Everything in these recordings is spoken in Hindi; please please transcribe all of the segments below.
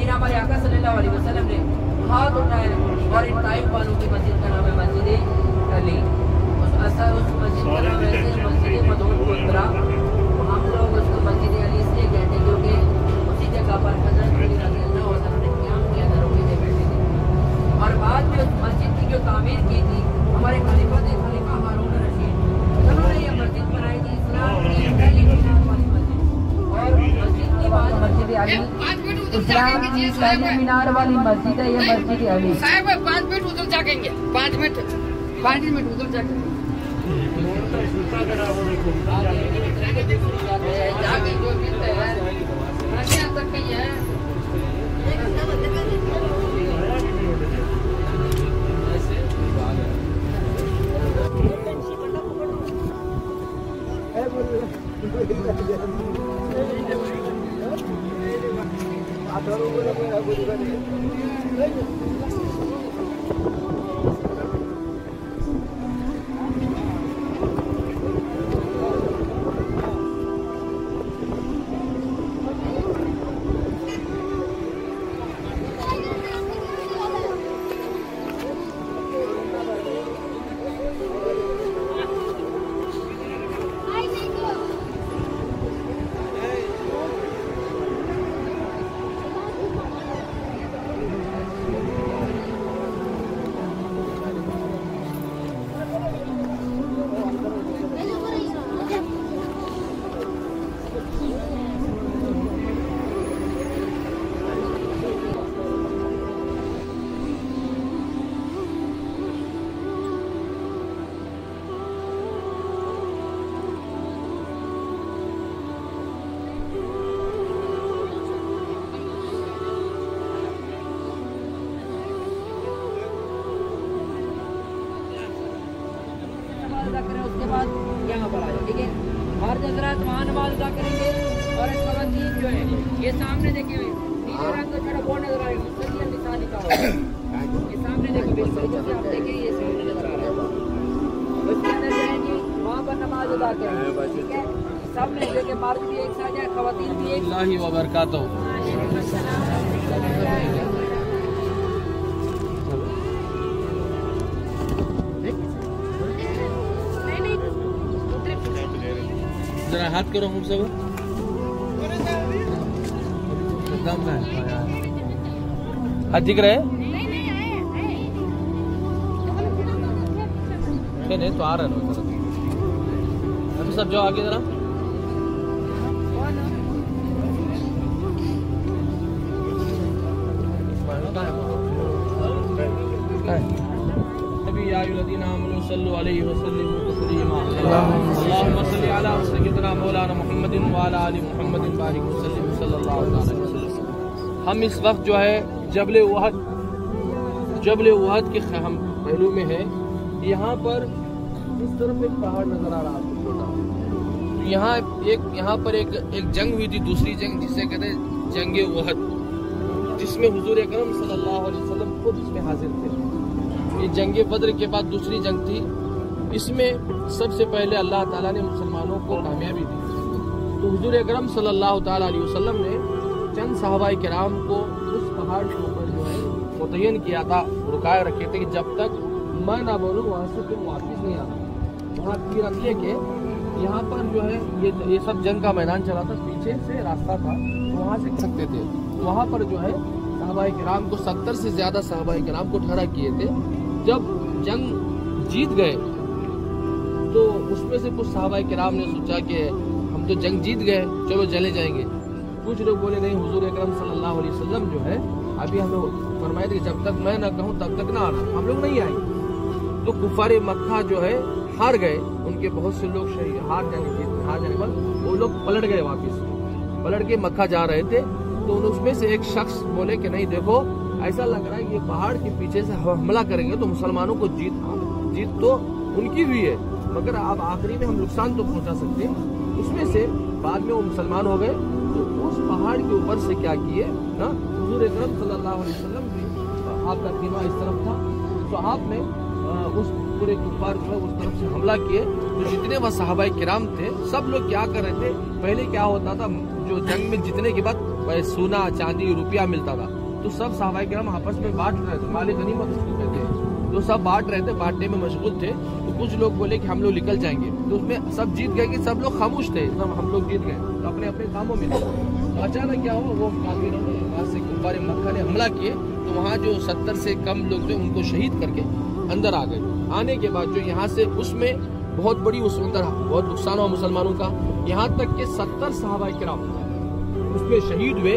लेकिन हमारे आका सल्लल्लाहु अलैहि वसल्लम ने हाथ उठाए और इन ताइफ वालों की मस्जिद का नाम है मस्जिद अली। उस मस्जिद का नाम है मस्जिद मदून कुंद्रा। हम लोग उसको मस्जिद अली इसलिए कहते हैं क्योंकि उसी जगह पर हज़रत अली रज़ियल्लाहु अन्हु ने क़याम किया था, रुके थे, बैठे थे। और बाद में उस मस्जिद की जो तामीर की थी हमारे खलीफा हारून रशीद, उन्होंने ये मस्जिद बनाई थी इस्लाम की पहली मीनार वाली मस्जिद। और मस्जिद की बात मस्जिद अली इस्लाम की पहली मीनार वाली मस्जिद है ये मस्जिद अली। साहब 5 मिनट उधर जाएंगे, 5 मिनट उधर जाएंगे। जाके जो मिलते हैं तक कहीं है। उसके बाद यहाँ पर आ जाओ, ठीक है। हर हजरात वहाँ नमाज अदा करेंगे। और खवातीन जो है ये सामने देखे नीले रंग का थोड़ा बोर्ड नजर आएगा, मुस्तकिल निशान लिखा हुआ है। ये सामने देखो, बिल्कुल जैसे आप देखें ये सामने नजर आ रहा है। उसके अंदर जाएंगे, वहाँ पर नमाज अदा करेंगे, ठीक है। सब मिल के मर्द भी एक साथ है, खवातीन भी एक। अल्लाह व बरकातहू। जरा हाथ करो हम सब दम है। हाथ दिख रहे हैं? नहीं तो आ रहे हैं अभी सब जाओ आगे जरा। सल्लल्लाहु अलैहि वसल्लम तस्लीमा। अल्लाहुम्मा सल्लि अला सय्यिदना मौलाना मुहम्मदिन व अला आलि मुहम्मदिन बारिक वसल्लम सल्लल्लाहु अलैहि वसल्लम। हम इस वक्त जो है जबल उहद के हम पहलू में है। यहाँ पर इस तरफ एक पहाड़ नजर आ रहा है छोटा। यहाँ पर एक जंग हुई थी, दूसरी जंग जिसे कहते हैं जंग उहद, जिसमें हुजूर अकरम सल्लल्लाहु अलैहि वसल्लम खुद इसमें हाजिर थे। ये जंग बद्र के बाद दूसरी जंग थी। इसमें सबसे पहले अल्लाह ताला ने मुसलमानों को कामयाबी दी। तो हुजूर अकरम सल्लल्लाहु ताला अलैहि वसल्लम ने चंद सहाबाए किराम को उस पहाड़ के ऊपर जो है मुतय्यन किया था, रुकाए रखे थे कि जब तक मैं ना बोलूँ वहाँ से तुम वापिस नहीं आना। वहाँ तीर रखिए के यहाँ पर जो है ये सब जंग का मैदान चला था, पीछे से रास्ता था, तो वहाँ से सकते थे। वहाँ पर जो है सहाबाए किराम को 70 से ज्यादा सहाबाए किराम को खड़ा किए थे। जब जंग जीत गए तो उसमें से कुछ सहाबाए किराम ने सोचा कि हम तो जंग जीत गए, चलो चले जाएंगे। कुछ लोग बोले नहीं, हुजूर अकरम सल्लल्लाहु अलैहि वसल्लम जो है अभी हमें फरमाए थे कि जब तक मैं ना कहूँ तब तक ना आना, हम लोग नहीं आएंगे। तो कुफारे मक्का जो है हार गए, उनके बहुत से लोग हार जाने पर वो लोग पलट गए, वापिस पलट के मक्का जा रहे थे। तो उसमें से एक शख्स बोले कि नहीं देखो, ऐसा लग रहा है ये पहाड़ के पीछे से हमला करेंगे तो मुसलमानों को जीत तो उनकी हुई है, मगर अब आखिरी में हम नुकसान तो पहुंचा सकते हैं। उसमें से बाद में वो मुसलमान हो गए। तो उस पहाड़ के ऊपर से क्या किए ना, हुजूर अकरम सल्लल्लाहु अलैहि वसल्लम भी आपका कीमा इस तरफ था, तो आपने उस पूरे कुफार जो है उस तरफ से हमला किए। तो जितने वह सहाबाए किराम थे सब लोग क्या कर रहे थे, पहले क्या होता था जो जंग में जीतने के बाद सोना चांदी रुपया मिलता था, तो सब सहाबाए किराम आपस में बांट रहे थे, माले गनीमत उसको कहते हैं, तो सब बांट रहे थे, बांटने में मशगूल थे। तो कुछ लोग बोले कि हम लोग निकल जाएंगे, तो उसमें सब जीत गए कि सब लोग खामोश थे, सब हम लोग जीत गए, तो अपने अपने कामों में। तो अचानक क्या हुआ, वो काफिरों ने वहां से कुफार मक्का ने हमला किए, तो वहाँ जो 70 से कम लोग थे उनको शहीद करके अंदर आ गए। आने के बाद जो यहाँ से उसमें बहुत बड़ी उस अंदर बहुत नुकसान हुआ मुसलमानों का, यहाँ तक के 70 सहाबाए किराम उसमें शहीद हुए।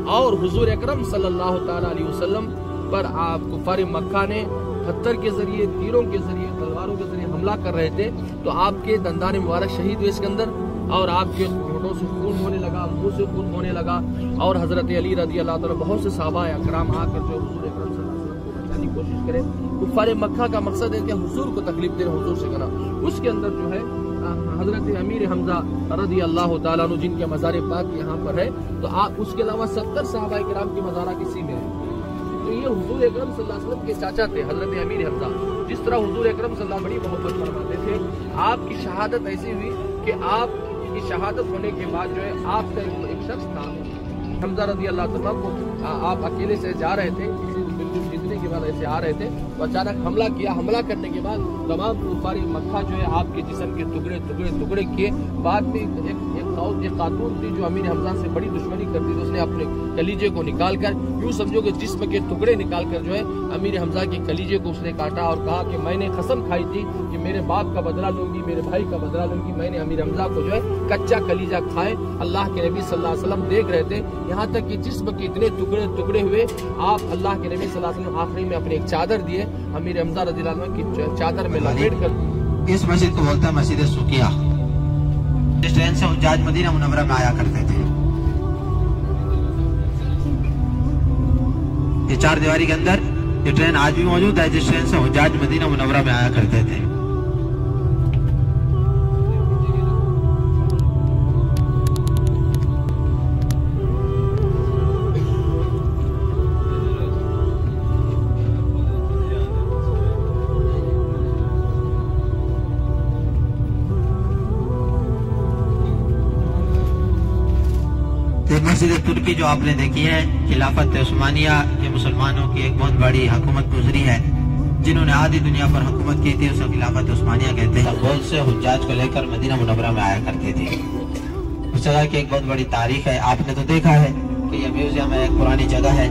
और हुजूर अकरम सल्लल्लाहु ताला अलैहि वसल्लम पर आप कुफार मक्का ने पत्थर के जरिए, तीरों के जरिए, तलवारों के जरिए हमला कर रहे थे, तो आपके दंदान मुबारक शहीद हुए इसके अंदर, और आपके होठों से खून होने लगा, मुंह से खून होने लगा। और हजरत अली रज़ी अल्लाह ताला बहुत से सहाबाए अकराम आकर जो हुजूर अकरम सल्लल्लाहु अलैहि वसल्लम को बचाने की कोशिश करें। कुफार मक्का का मकसद है कि हुजूर को तकलीफ देना, हुजूर से करना। उसके अंदर जो है हजरत अमीर हमजा रज़ी अल्लाह ताला अन्हु जिनके मज़ार पाक यहाँ पर है, तो आप उसके अलावा 70 सहाबाए किराम की मज़ारा किसी में है। तो ये हुजूर अकरम सल्लल्लाहु अलैहि वसल्लम के चाचा थे हजरत अमीर हमजा, जिस तरह हुजूर अकरम सल्लल्लाहु अलैहि वसल्लम बड़ी मोहब्बत फरमाते थे। आपकी शहादत ऐसी हुई कि आपकी शहादत होने के बाद जो है आपका एक शख्स था हमजा रज़ी अल्लाह तआला को, आप अकेले से जा रहे थे, किसी बिल्कुल जीतने के बाद ऐसे आ रहे थे, तो अचानक हमला किया। हमला करने के बाद तमाम कुफारी मक्का जो है आपके जिस्म के टुकड़े टुकड़े टुकड़े किए। बाद में एक खातून थी जो अमीर हमजा से बड़ी दुश्मनी करती थी, उसने अपने कलीजे को निकाल कर, यूँ समझो कि जिस्म के टुकड़े निकाल कर जो है अमीर हमजा के कलीजे को उसने काटा और कहा कि मैंने कसम खाई थी कि मेरे बाप का बदला लूंगी, मेरे भाई का बदला लूंगी। मैंने अमीर हमजा को जो है कच्चा कलीजा खाए। अल्लाह के नबी सल्लल्लाहु अलैहि वसल्लम देख रहे थे, यहाँ तक कि जिस्म के इतने टुकड़े टुकड़े हुए। आप अल्लाह के नबी सल्लल्लाहु अलैहि वसल्लम आखिरी में अपनी एक चादर दिए, अमीर हमजा रज़ी अल्लाह अन्हु की चादर में लपेट कर। इस मस्जिद को बोलता है मस्जिद सुकिया। इस ट्रेन से हुज्जाज मदीना मुनव्वरा में आया करते थे। ये चार दीवारी के अंदर ये ट्रेन आज भी मौजूद है, जिस ट्रेन से हुज्जाज मदीना मुनव्वरा में आया करते थे। मस्जिद तुर्की जो आपने देखी है, खिलाफत उस्मानिया, ये मुसलमानों की एक बहुत बड़ी हुकूमत गुजरी है, जिन्होंने आधी दुनिया पर हुकूमत की थी, उसको खिलाफत उस्मानिया कहते हैं। बहुत से हुज्जाज को लेकर मदीना मुनव्वरा में आया करते थे। उस जगह की एक बहुत बड़ी तारीख है। आपने तो देखा है कि यह म्यूजियम है, एक पुरानी जगह है,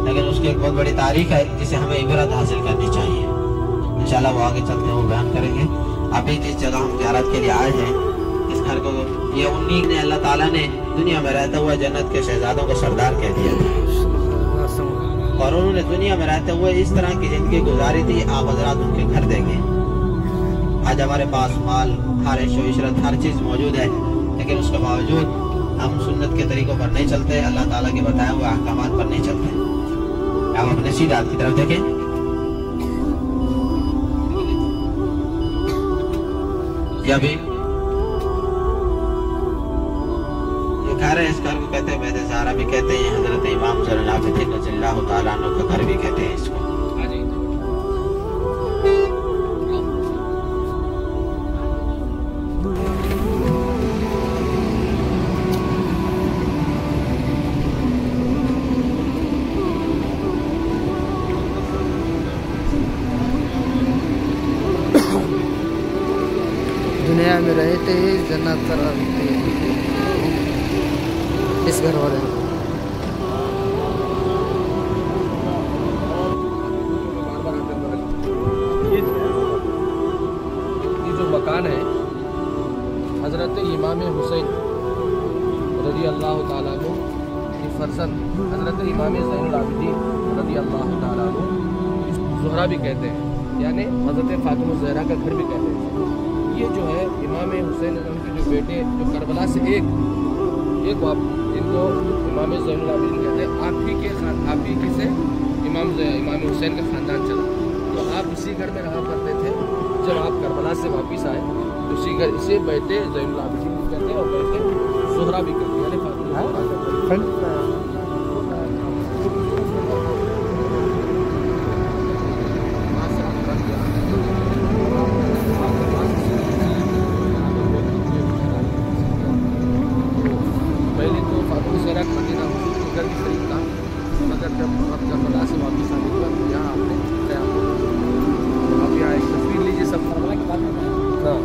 लेकिन उसकी एक बहुत बड़ी तारीख है जिसे हमें इबरत हासिल करनी चाहिए। इंशाल्लाह वो आगे चलते हैं, वो बयान करेंगे। अभी जिस जगह हम ज़ियारत के लिए आए हैं, इस घर को ये उन्हीं ने अल्लाह ताला ने दुनिया में रहते हुए जन्नत के शहजादों को सरदार कह दिया और उन्होंने दुनिया में रहते हुए इस तरह की जिंदगी गुजारी थी। आप हजरात उनके घर देंगे। आज हमारे पास माल, खारिश, इशरत, हर चीज मौजूद है, लेकिन उसके बावजूद हम सुन्नत के तरीकों पर नहीं चलते, अल्लाह ताला के बताए हुए अहकामात पर नहीं चलते। आप अपने सीधा की तरफ देखें। या भी घर है, इस घर को कहते हैं बैत ज़हरा भी कहते हैं, हजरत इमाम ज़ैनुल आबिदीन रज़ियल्लाहु ताला अन्हु का घर भी कहते हैं इसको। दुनिया में रहते ही जन्नत रहते इस घर वाले। ये जो मकान है हजरत इमाम हुसैन रज़ी अल्लाह ताला अन्हु की फरजंद हजरत इमाम ज़ैनुल आबिदीन रज़ी अल्लाह ताला अन्हु ज़ुहरा भी कहते हैं, यानी हजरत फातिमा ज़हरा का घर भी कहते हैं। ये जो है इमाम हुसैन उनके जो बेटे जो करबला से एक बाप, इनको इमाम ज़ैनुल आबिदीन कहते हैं। आप ही से इमाम हुसैन का खानदान चला, तो आप उसी घर में रहा करते थे। जब आप करबला से वापस आए तो उसी घर इसे बेटे ज़ैनुल आबिदीन कहते हैं और बेटे ज़ुहरा भी कहते हैं, यानी फातिमा। जब करबला से वापस आने के बाद यहाँ आपने आप यहाँ एक तस्वीर लीजिए सब। हाँ,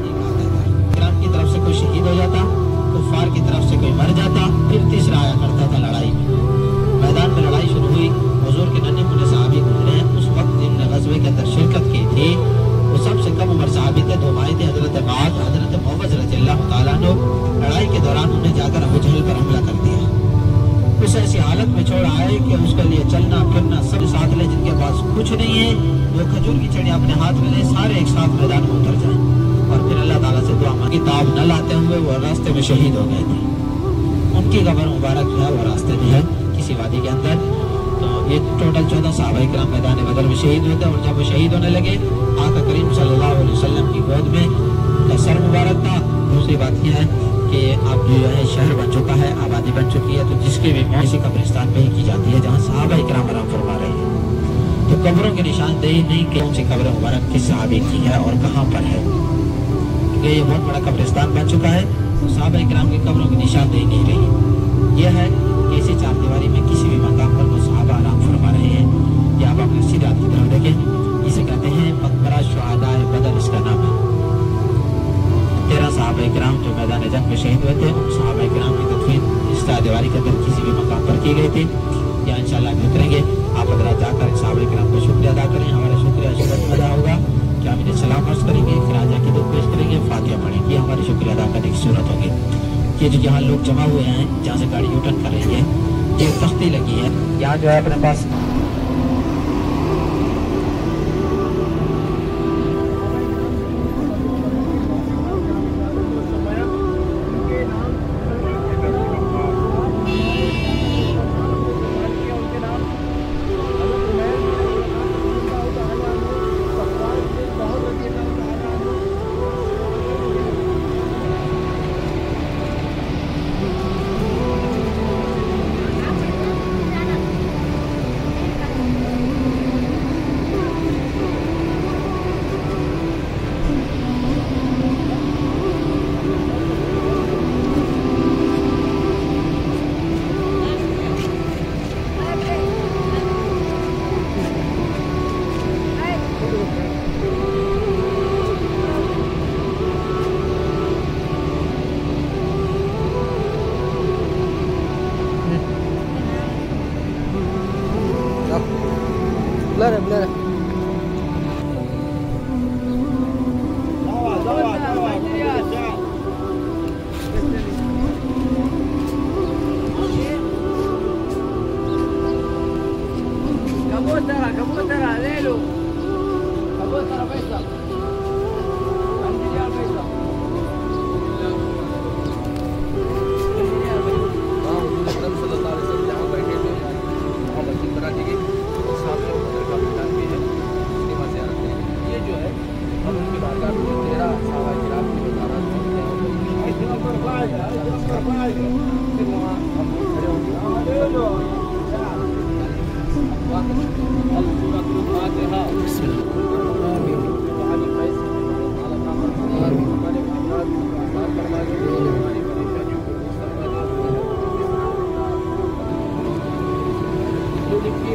इकराम की तरफ से कोई शहीद हो जाता, कुफार की तरफ से कोई मर जाता, फिर तीसरा आया करता था लड़ाई में। मैदान में लड़ाई शुरू हुई, हुजूर के नन्हे मुन्ने सहाबी गुजरे हैं। उस वक्त जिनने गज़वे के अंदर शिरकत की थी वो सबसे कम उम्र सहाबी थे, दो भाई थे, हजरत मुआज़, हजरत मुअव्वज़ रज़ियल्लाहु ताला अन्हु। लड़ाई के दौरान उन्हें जाकर अबू जहल पर हमला कर दिया। उस ऐसी हालत में छोड़ आए कि उसके लिए चलना फिरना सब साथ ले, जिनके पास कुछ नहीं है वो खजूर की छड़ी अपने हाथ में ले, सारे एक साथ मैदान में उतर जाए और फिर अल्लाह ताला से दुआ मांगी। किताब न लाते हुए वो रास्ते में शहीद हो गए थे। उनकी कब्र मुबारक जो है वो रास्ते में है किसी वादी के अंदर। तो ये टोटल 14 सहाबा इकराम मैदान बदर में शहीद हुए थे। और जब वो शहीद होने लगे आका करीम सल्लल्लाहु अलैहि वसल्लम की गोद में का सर मुबारक था। दूसरी बात यह है कि अब जो है शहर बन चुका है, आबादी बन चुकी है, तो जिसकी भी मौत इसी कब्रिस्तान पे ही की जाती है जहाँ सहाबा इकराम आराम फरमा रहे हैं। तो कब्रों की निशानदेही नहीं कि कौन सी कब्र मुबारक किस सहाबी की है और कहाँ पर है, क्योंकि ये बहुत बड़ा कब्रिस्तान बन चुका है। तो सहाबा इकराम की कब्रों की निशानदेही नहीं रही। यह है कि इसी चारदीवारी में किसी भी मकाम पर वो सहाबा आराम फरमा रहे हैं। या आप अपनी सीधा की तरफ देखें, इसे कहते हैं मकबरा शुहादाए बदर, इसका नाम है। 13 सहाबा इकराम जो मैदान जंग में शहीद हुए थे, उन सहाबा इकराम की तदफीन इस चारदीवारी के अंदर किसी भी मकाम पर की गई थी। या इंशाल्लाह हम करेंगे। आप हज़रात जाकर सहाबा इकराम का शुक्रिया अदा करें। हमारा शुक्रिया शुक्र अदा होगा कि हम इन्हें सलाम अर्ज करेंगे, फिर आजा की दुआ पेश करेंगे, फातिहा पढ़ेंगे, हमारी शुक्रिया अदा करने की सूरत होगी। ये जो यहाँ लोग जमा हुए हैं जहाँ से गाड़ी यूटर्न कर रही है, ये तख्ती लगी है यहाँ जो है अपने पास। ब्लर है, ब्लर है। कबूतरा ले लो, कबूतरा पैसा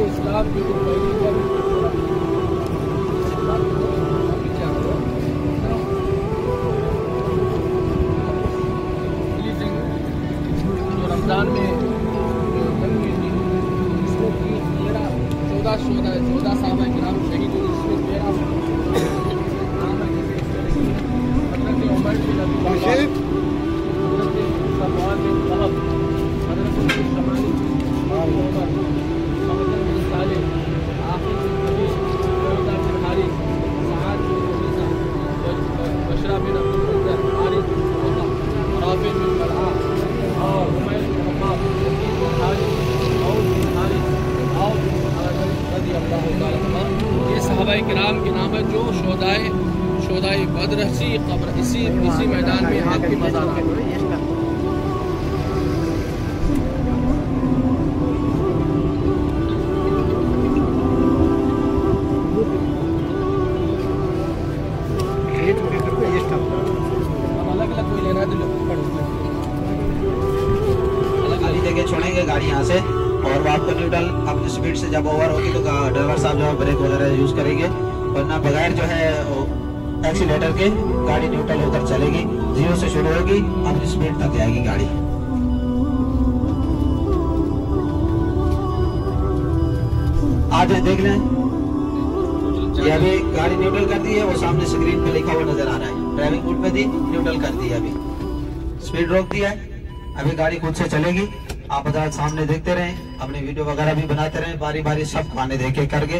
इस्लाम की रमजान में इसमें 14 साहबा किराम शहीद हुए, जिसमें 13 किराम के नाम है जो शोदाए बद्र इसी मैदान में आपकी मज़ार है। अलग-अलग कोई लेना है तो अलग जगह छोड़ेंगे गाड़ी यहाँ से और वो आपको न्यूट्रल अपनी स्पीड से जब ओवर होगी तो ड्राइवर साहब जो है ब्रेक वगैरह यूज करेंगे, वरना बगैर जो है एक्सीलेटर के गाड़ी न्यूट्रल होकर चलेगी। 0 से शुरू होगी, अपनी स्पीड तक जाएगी गाड़ी। आगे देख लें, ये अभी गाड़ी न्यूट्रल कर दी है, वो सामने स्क्रीन पे लिखा हुआ नजर आ रहा है। ड्राइविंग मोड में थी, न्यूट्रल कर दी है, अभी स्पीड रोक दिया है, अभी गाड़ी खुद से चलेगी। आप हजरात सामने देखते रहें, अपने वीडियो वगैरह भी बनाते रहें, बारी बारी सब खाने देखे करके।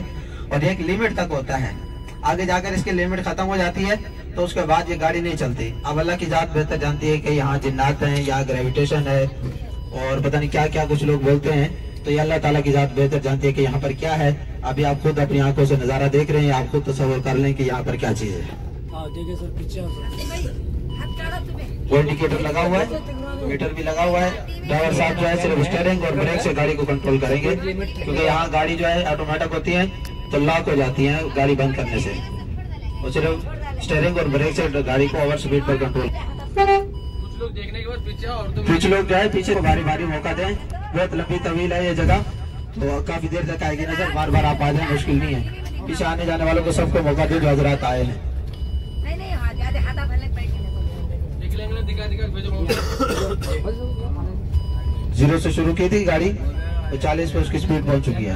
और एक लिमिट तक होता है, आगे जाकर इसकी लिमिट खत्म हो जाती है तो उसके बाद ये गाड़ी नहीं चलती। अब अल्लाह की जात बेहतर जानती है कि यहाँ जिन्नात हैं या ग्रेविटेशन है और पता नहीं क्या क्या कुछ लोग बोलते हैं, तो ये अल्लाह ताला की जात बेहतर जानती है कि यहाँ पर क्या है। अभी आप खुद अपनी आंखों से नजारा देख रहे हैं, आप खुद तस्वर कर लें कि यहाँ पर क्या चीज है। वो इंडिकेटर लगा हुआ है, मीटर भी लगा हुआ है। ड्राइवर साहब जो है सिर्फ स्टीयरिंग और ब्रेक से गाड़ी को कंट्रोल करेंगे, क्योंकि यहाँ गाड़ी जो है ऑटोमेटिक होती है तो लॉक हो जाती है गाड़ी बंद करने से। और सिर्फ स्टीयरिंग और ब्रेक से गाड़ी को ओवर स्पीड पर कंट्रोल। कुछ लोग देखने के बाद पीछे और कुछ लोग जो है पीछे बारी बारी मौका दें। बहुत लंबी तवील है ये जगह, तो काफी देर तक आएगी नजर। बार बार आप आ जाए, मुश्किल नहीं है। पीछे आने जाने वालों को सबको मौका दे जो हजरात आए हैं। 0 से शुरू की थी गाड़ी तो 40 पे उसकी स्पीड पहुंच चुकी है।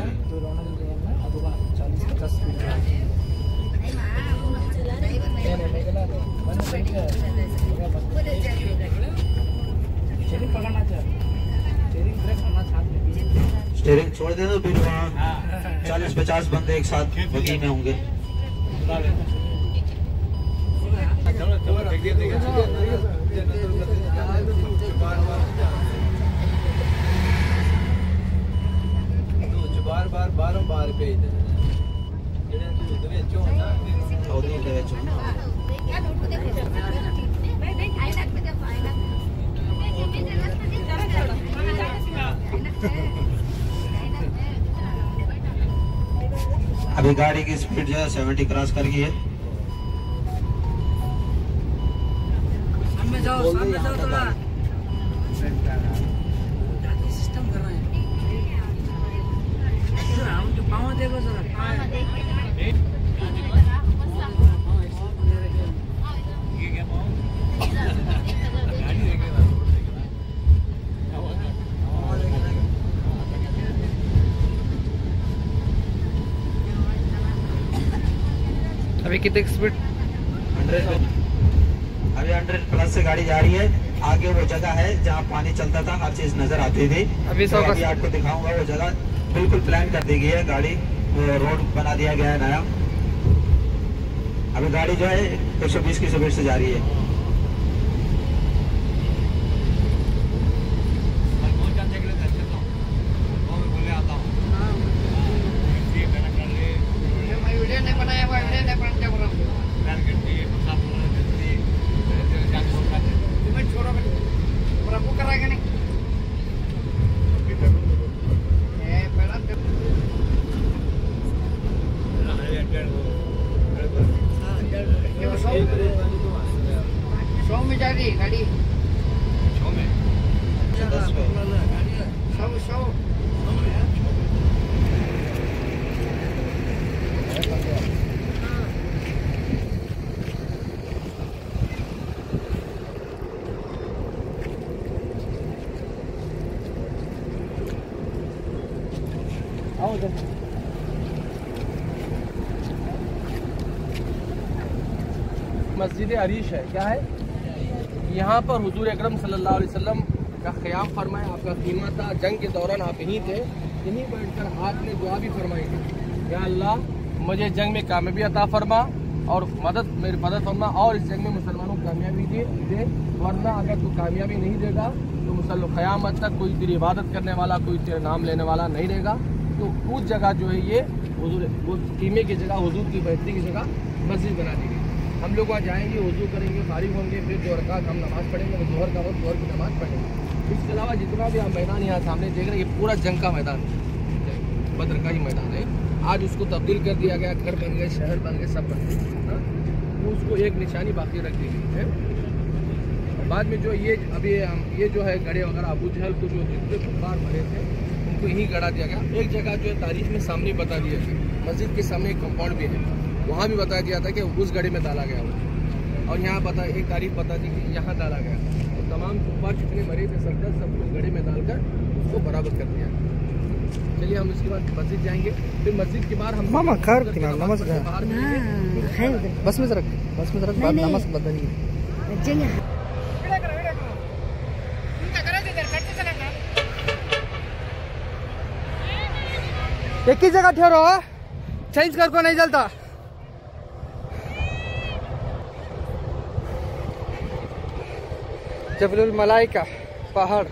स्टीयरिंग छोड़ दे तो फिर वहाँ 40-50 बंदे एक साथ बगी में होंगे। बार पे अभी गाड़ी की स्पीड जो है 70 क्रॉस कर गई है। सामने जाओ थोड़ा सिस्टम कर रहे हैं। हम जो पाँव देखो जरा अभी कितने स्पीड? 100। अभी 100 प्लस से गाड़ी जा रही है। आगे वो जगह है जहाँ पानी चलता था, हर चीज नजर आती थी। अभी तो अभी आपको दिखाऊंगा वो जगह बिल्कुल प्लान कर दी गई है। गाड़ी रोड बना दिया गया है नया। अभी गाड़ी जो है 120 की स्पीड से जा रही है। गाड़ी 10 पे मस्जिद अरीश है। क्या है यहाँ पर हुजूर अकरम सल्लल्लाहु अलैहि वसल्लम का क़याम फरमाया, आपका कीमा था। जंग के दौरान आप यहीं थे, यहीं बैठकर आपने दुआ भी फरमाई थी, या अल्लाह मुझे जंग में कामयाबी अता फरमा और मेरी मदद फरमा और इस जंग में मुसलमानों को कामयाबी दे, वरना अगर तू कामयाबी नहीं देगा तो मुसलमान क़यामत तक कोई तेरी इबादत करने वाला, कोई तेरा नाम लेने वाला नहीं रहेगा। तो उस जगह जो है ये हुजूर वो कीमे की जगह, हुजूर की बैठने की जगह मस्जिद बना दी गई। हम लोग वहाँ जाएंगे, वज़ू करेंगे, फारिग होंगे, फिर 2 रकात हम नमाज़ पढ़ेंगे, जोहर का वक्त जोहर की नमाज़ पढ़ेंगे। इसके अलावा जितना भी आप मैदान यहाँ सामने देख रहे हैं, ये पूरा जंग का मैदान है, बद्र का ही मैदान है। आज उसको तब्दील कर दिया गया, घर बन गए, शहर बन गए, सब बन गए। तो उसको एक निशानी बाकी रख दी गई है। और बाद में जो ये अभी ये जो है गड़े वगैरह अबू जहल को जो जितने कुफार मरे थे, को यहीं गड़ा दिया गया। एक जगह जो है तारीख में सामने बता दिया था, मस्जिद के सामने एक कंपाउंड भी है, वहाँ भी बता दिया था कि उस गड्ढे में डाला गया वो। और यहाँ एक तारीख बता दी कि यहाँ डाला गया। तो तमाम कुफार जितने मरे थे सरदार सब कुछ गड्ढे में डालकर उसको बराबर कर दिया। चलिए हम इसके बाद मस्जिद जाएंगे, फिर मस्जिद के बाहर हम मामा खैर नमाज बस में रख नमाज बदली एक ही जगह ठहरो, चेंज कर को नहीं चलता। जबलुल मलाइका पहाड़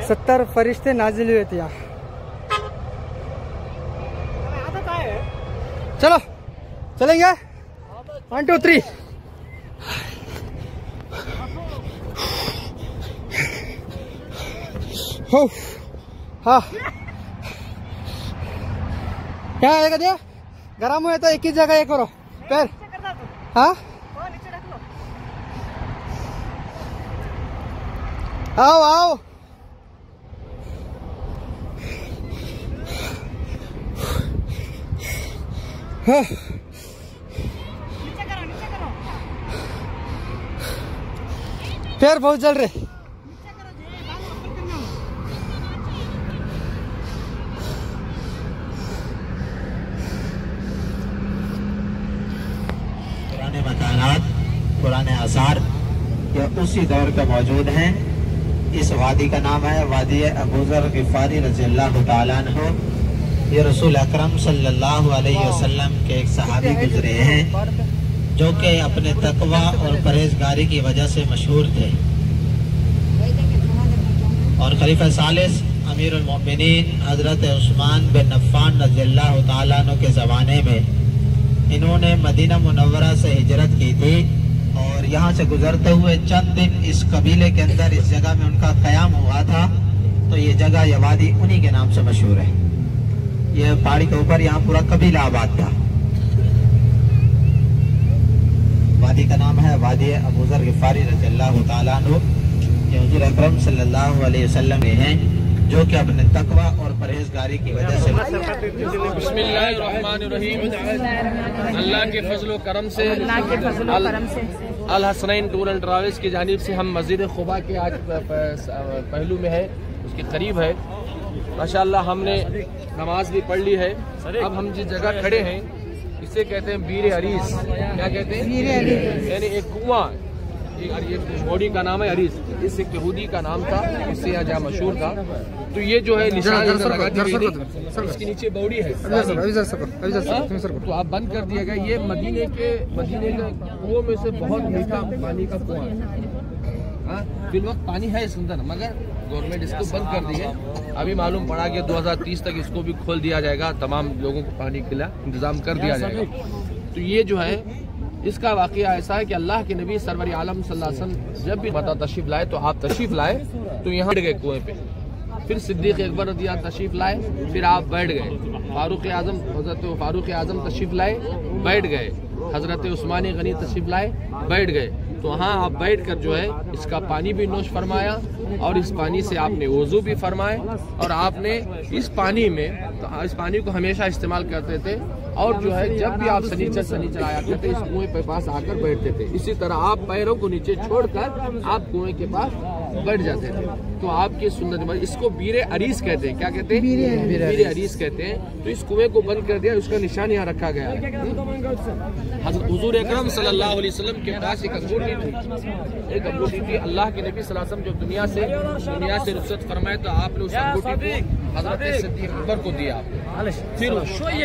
70 फरिश्ते नाजिल हुए थे यहाँ। चलो चलेंगे 1 2 3। हाँ क्या आएगा दिया गरम हुए तो एक ही जगह ये करो पैर। हाँ आओ आओ हाँ। पैर बहुत जल रहे। पुराने मकानात, पुराने आसार ये उसी दौर के मौजूद हैं। इस वादी का नाम है वादी अबू ज़र ग़िफ़ारी रज़ियल्लाहु ताला अन्हु। ये रसूल अकरम सल्लल्लाहु अलैहि वसल्लम के एक सहाबी गुजरे हैं जो कि अपने तकवा और परहेजगारी की वजह से मशहूर थे। और खलीफा सालिस अमीरुल मोमिनीन हजरत उस्मान बिन अफ़्फ़ान रज़ियल्लाहु ताला अन्हु के ज़माने में इन्होंने मदीना मुनव्वरा से हिजरत की थी और यहाँ से गुजरते हुए चंद दिन इस कबीले के अंदर इस जगह में उनका क़याम हुआ था। तो ये जगह ये वादी उन्हीं के नाम से मशहूर है। ये पहाड़ी के ऊपर यहाँ पूरा कबीला आबाद था। वादी का नाम है वादी अबू ज़र ग़िफ़ारी रज़ियल्लाहु ताला अन्हु। ये हुज़ूर अकरम सल्लल्लाहु अलैहि वसल्लम हैं जो कि अपने तकवा और परहेजगारी की वजह से। बिस्मिल्लाहिर्रहमानिर्रहीम। अल्लाह के फजल व करम से अल हसनैन टूर एंड ट्रैवल्स की जानिब से हम मस्जिद खुबा के आज पहलू में है, उसके करीब है। माशाअल्लाह हमने नमाज भी पढ़ ली है। अब हम जिस जगह खड़े हैं इसे कहते हैं बीर अरीस। क्या कहते हैं? बीर अरीस। यानी एक कुआं, ये बॉडी का नाम है अरीस। इस एक यहूदी का नाम था, इससे यहाँ जहाँ मशहूर था। तो ये जो है निशान इसके नीचे बॉडी है, तो आप बंद कर दिया गया। ये मदीने के कुओं में से बहुत मीठा पानी का कुआं है। फिर वक्त पानी है इसके अंदर, मगर गवर्नमेंट इसको बंद कर दी है। अभी मालूम पड़ा कि 2030 तक इसको भी खोल दिया जाएगा, तमाम लोगों को पानी के लिए इंतजाम कर दिया जाएगा। तो ये जो है इसका वाकया ऐसा है कि अल्लाह के नबी सरवर आलम सल्लल्लाहु अलैहि वसल्लम जब भी मता तशरीफ लाए तो आप तशरीफ लाए तो यहाँ बैठ गए कुएं पे। फिर सिद्दीक अकबर रज़ी अल्लाह तशरीफ लाए, फिर आप बैठ गए। फारूक आजम हजरत फारूक आजम तशरीफ लाए, बैठ गए। हजरत उस्मान गनी तशरीफ लाए, बैठ गए। तो वहाँ आप बैठ कर जो है इसका पानी भी नोश फरमाया और इस पानी से आपने वज़ू भी फरमाए और आपने इस पानी को हमेशा इस्तेमाल करते थे। और जो है जब भी आप सनीचर आया करते इस कुएं के पास आकर बैठते थे। इसी तरह आप पैरों को नीचे छोड़कर आप कुएं के पास बैठ जाते थे। तो आपकी सुन्नत, इसको बीर अरीस कहते हैं। क्या कहते हैं? बीर अरीस कहते हैं। तो इस कुएं को बंद कर दिया, उसका निशान यहाँ रखा गया है। हज़रत हुज़ूर अकरम सल्लल्लाहु अलैहि वसल्लम के पास एक अंगूठी थी। अल्लाह के नबी सल्लल्लाहु अलैहि वसल्लम जब दुनिया से रुखसत फरमाए तो आपने उस अंगूठी को हज़रत सिद्दीक़ अकबर को दिया। फिर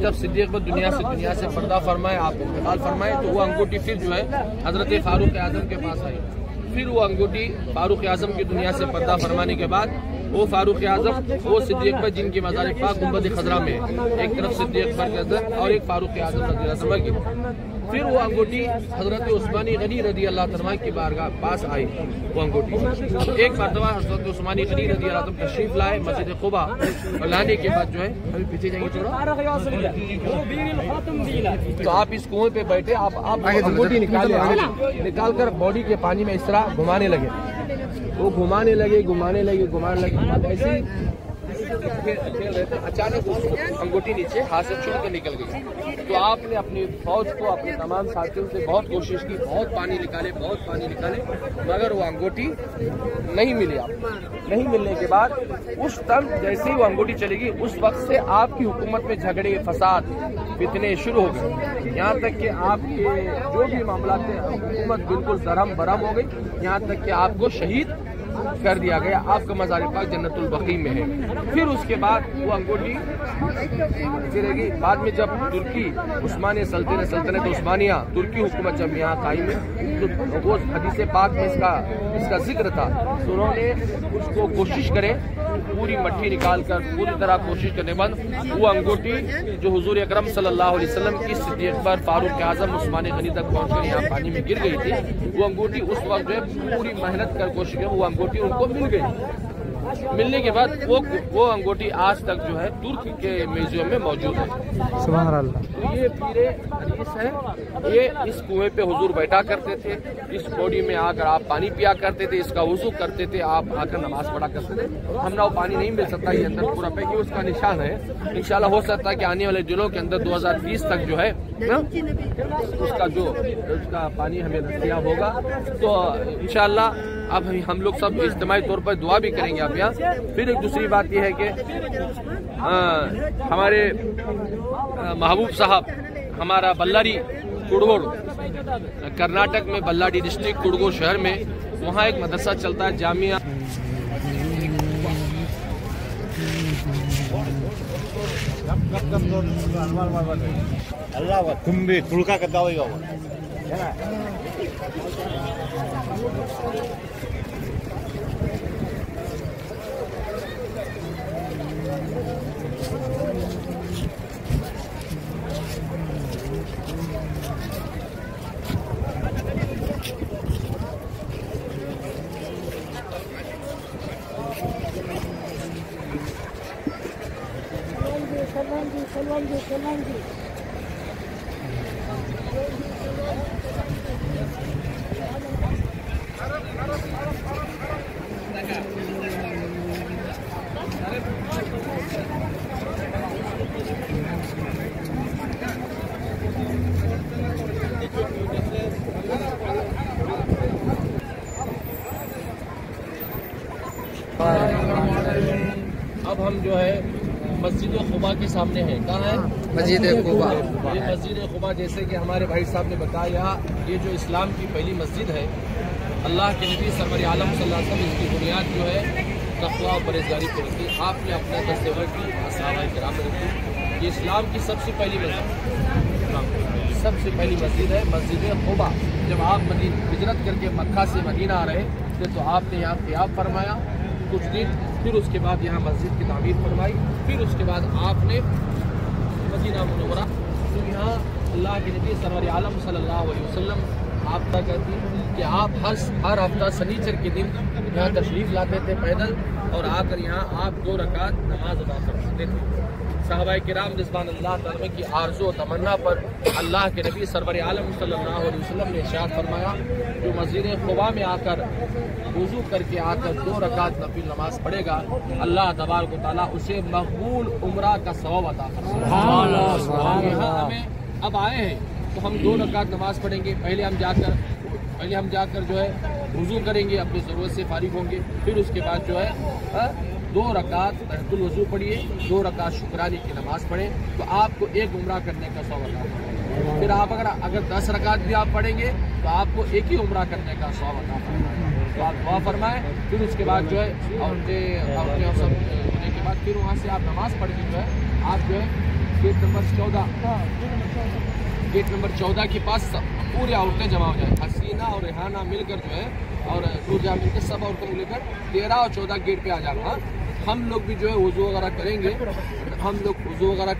जब सिद्दीक़ अकबर दुनिया से पर्दा फरमाए, आप इंतकाल फरमाए, तो वो अंगूठी फिर जो है हज़रत फारूक आज़म के पास आई। फिर वो अंगूठी फारूक आज़म की दुनिया से पर्दा फरमाने के बाद वो फारूक आज़म, वो सिद्दीक़ अकबर जिनकी मज़ार पाक गुंबद खज़रा में, एक तरफ सिद्दीक़ अकबर के अंदर और एक फारूक आज़म की। फिर वो अंगूठी हजरत उस्मानी गनी रदी अल्लाह तआला की बारगाह पास आई। वो अंगूठी एक मरतबा हजरत उस्मानी गनी रदी अल्लाह तआला तशरीफ लाए मस्जिद कुबा, और लाने के बाद जो है अभी पीछे जाएंगे थोड़ा, तो आप इस कुएं पे बैठे, आप अंगूठी निकाल कर बॉडी के पानी में इस तरह घुमाने लगे। वो घुमाने लगे ऐसे ही खेल रहे थे, अचानक अंगूठी नीचे हाथ से छूट कर निकल गई। तो आपने अपनी फौज को, अपने तमाम साथियों से बहुत कोशिश की, बहुत पानी निकाले, मगर वो अंगूठी नहीं मिली। आप नहीं मिलने के बाद उस टाइम जैसे ही वो अंगूठी चलेगी, उस वक्त से आपकी हुकूमत में झगड़े, फसाद, फितने शुरू हो गए। यहाँ तक कि आपके जो भी मामला थे, हुकूमत बिल्कुल दरहम बरहम हो गई। यहाँ तक कि आपको शहीद कर दिया गया। आपका मज़ार पाक जन्नतुल बकी में है। फिर उसके बाद वो अंगूठी गिरेगी। बाद में जब तुर्की उस्मानी सल्तनत उस्मानिया तुर्की हुकूमत जब यहाँ कायम है, तो वो हदीस पाक में इसका जिक्र था, तो उन्होंने उसको कोशिश करे पूरी मट्टी निकाल कर, पूरी तरह कोशिश करने बाद वो अंगूठी जो हुजूर अकरम सल्लल्लाहु अलैहि वसल्लम की सिद्दीक़ पर फारूक आज़म उस्मानी गनी तक पहुँचकर यहाँ पानी में गिर गई थी, वो अंगूठी उस वक्त जो है पूरी मेहनत कर कोशिश की, वो अंगूठी उनको मिल गई। मिलने के बाद वो अंगूठी आज तक जो है तुर्क के म्यूजियम में मौजूद है। सुभान अल्लाह। तो ये पीरे हदीस है, ये इस कुएं पे हुजूर बैठा करते थे, इस बॉडी में आकर आप पानी पिया करते थे, इसका वुजू करते थे, आप आकर नमाज पढ़ा करते थे। हमने वो पानी नहीं मिल सकता, ये अंदर पूरा पैक, उसका निशान है। इंशाल्लाह हो सकता है कि आने वाले दिनों के अंदर 2020 तक जो है उसका पानी हमें दस्तयाब होगा। तो इंशाल्लाह अब हम लोग सब इज्तिमाई तौर पर दुआ भी करेंगे आप यहाँ। फिर एक दूसरी बात यह है कि हमारे महबूब साहब, हमारा बल्लारी कुड़गोड़, कर्नाटक में बल्लारी डिस्ट्रिक्ट कुड़गोड़ शहर में, वहाँ एक मदरसा चलता है जामिया। अल्लाह तुम्बी तुलका करता होगा वो सलमान जी। अब हम जो है मस्जिद खुबा के सामने हैं। कहाँ है? मस्जिद खुबा। ये मस्जिद खुबा, जैसे कि हमारे भाई साहब ने बताया, ये जो इस्लाम की पहली मस्जिद है, अल्लाह के नबी सरवर आलम सल्लल्लाहु अलैहि वसल्लम, इसकी बुनियाद जो है तक़वा और परहेज़गारी पर रखी। आपने अपने दस्ते की असहाबा किराम में रखी। ये इस्लाम की सबसे पहली मस्जिद है, मस्जिद खुबा। जब आप हिजरत करके मक्का से मदीना आ रहे थे, तो आपने यहाँ क़ियाम फरमाया कुछ दिन, फिर उसके बाद यहाँ मस्जिद की तामीर फरमाई, फिर उसके बाद आपने मदीना मुनव्वरा, तो यहाँ अल्लाह के नबी सरवर आलम सल्लल्लाहु अलैहि वसल्लम आपका कहती कि आप हर हफ्ता शनिचर के दिन यहाँ तशरीफ़ लाते थे पैदल, और आकर यहाँ आप 2 रकात नमाज अदा करते थे। सहाबाए किराम रिज़वान अल्लाह तआला की आरज़ू और तमन्ना पर अल्लाह के नबी सरवर आलम सल्लल्लाहु अलैहि वसल्लम ने इरशाद फरमाया, जो मस्जिद खुबा में आकर वुज़ू करके आकर 2 रकात नफिल नमाज पढ़ेगा, अल्लाह तबारक व तआला उसे मकबूल उम्रा का सवाब अता फरमाएगा। यहाँ हमें अब आए हैं तो हम 2 रकात नमाज पढ़ेंगे। पहले हम जाकर जो है वुज़ू करेंगे, अपनी ज़रूरत से फारिग होंगे, फिर उसके बाद जो है 2 रकात तहज्जुद वज़ू पढ़िए, 2 रकात शुक्राने की नमाज पढ़ें, तो आपको 1 उम्रा करने का सवाब अता फरमाएगा। फिर आप अगर 10 रकात भी आप पढ़ेंगे तो आपको 1 ही उम्रा करने का सवाब अता फरमाएगा। तो आप दुआ फरमाएं, फिर उसके बाद जो है औरतें सब होने के बाद फिर वहाँ से आप नमाज पढ़ के जो है आप जो है गेट नंबर 14 के पास पूरी औरतें जमा हो जाए, हसीना और रेहाना मिलकर जो है, और दूजा मिलकर सब औरतों को लेकर 13 और 14 गेट पे आ जाना। हम लोग भी जो है वुज़ू वगैरह करेंगे, हम लोग वुज़ू वगैरह